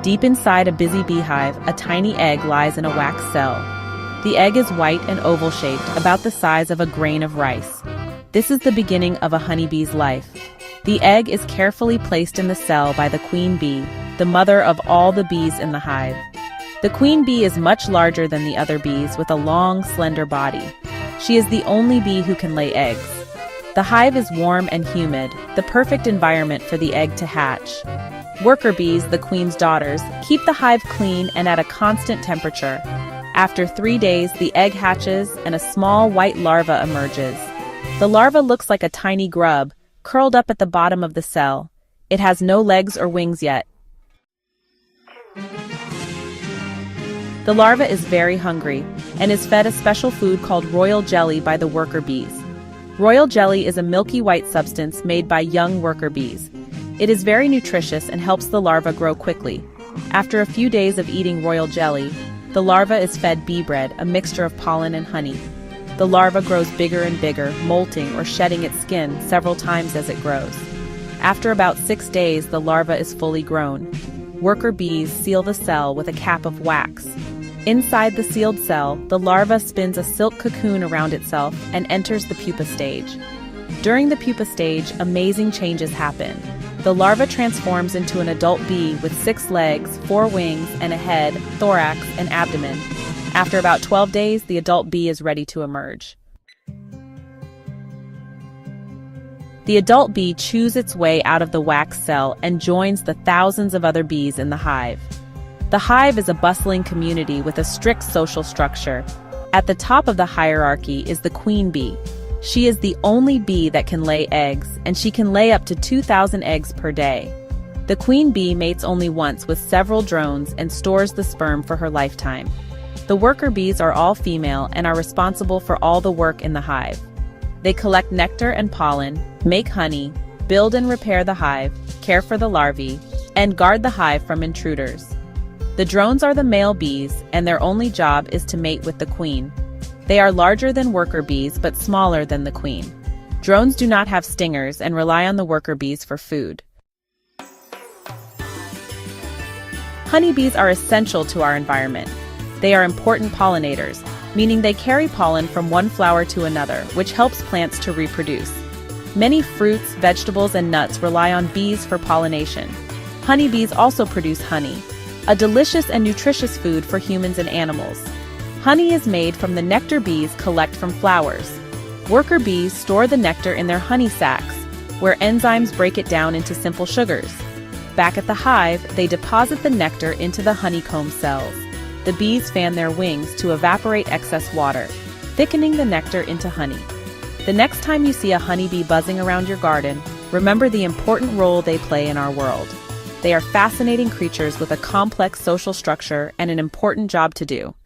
Deep inside a busy beehive, a tiny egg lies in a wax cell. The egg is white and oval-shaped, about the size of a grain of rice. This is the beginning of a honeybee's life. The egg is carefully placed in the cell by the queen bee, the mother of all the bees in the hive. The queen bee is much larger than the other bees with a long, slender body. She is the only bee who can lay eggs. The hive is warm and humid, the perfect environment for the egg to hatch. Worker bees, the queen's daughters, keep the hive clean and at a constant temperature. After 3 days, the egg hatches and a small white larva emerges. The larva looks like a tiny grub, curled up at the bottom of the cell. It has no legs or wings yet. The larva is very hungry and is fed a special food called royal jelly by the worker bees. Royal jelly is a milky white substance made by young worker bees. It is very nutritious and helps the larva grow quickly. After a few days of eating royal jelly, the larva is fed bee bread, a mixture of pollen and honey. The larva grows bigger and bigger, molting or shedding its skin several times as it grows. After about 6 days, the larva is fully grown. Worker bees seal the cell with a cap of wax. Inside the sealed cell, the larva spins a silk cocoon around itself and enters the pupa stage. During the pupa stage, amazing changes happen. The larva transforms into an adult bee with 6 legs, 4 wings, and a head, thorax, and abdomen. After about 12 days, the adult bee is ready to emerge. The adult bee chews its way out of the wax cell and joins the thousands of other bees in the hive. The hive is a bustling community with a strict social structure. At the top of the hierarchy is the queen bee. She is the only bee that can lay eggs, and she can lay up to 2,000 eggs per day. The queen bee mates only once with several drones and stores the sperm for her lifetime. The worker bees are all female and are responsible for all the work in the hive. They collect nectar and pollen, make honey, build and repair the hive, care for the larvae, and guard the hive from intruders. The drones are the male bees, and their only job is to mate with the queen. They are larger than worker bees but smaller than the queen. Drones do not have stingers and rely on the worker bees for food. Honeybees are essential to our environment. They are important pollinators, meaning they carry pollen from one flower to another, which helps plants to reproduce. Many fruits, vegetables, and nuts rely on bees for pollination. Honeybees also produce honey, a delicious and nutritious food for humans and animals. Honey is made from the nectar bees collect from flowers. Worker bees store the nectar in their honey sacs, where enzymes break it down into simple sugars. Back at the hive, they deposit the nectar into the honeycomb cells. The bees fan their wings to evaporate excess water, thickening the nectar into honey. The next time you see a honeybee buzzing around your garden, remember the important role they play in our world. They are fascinating creatures with a complex social structure and an important job to do.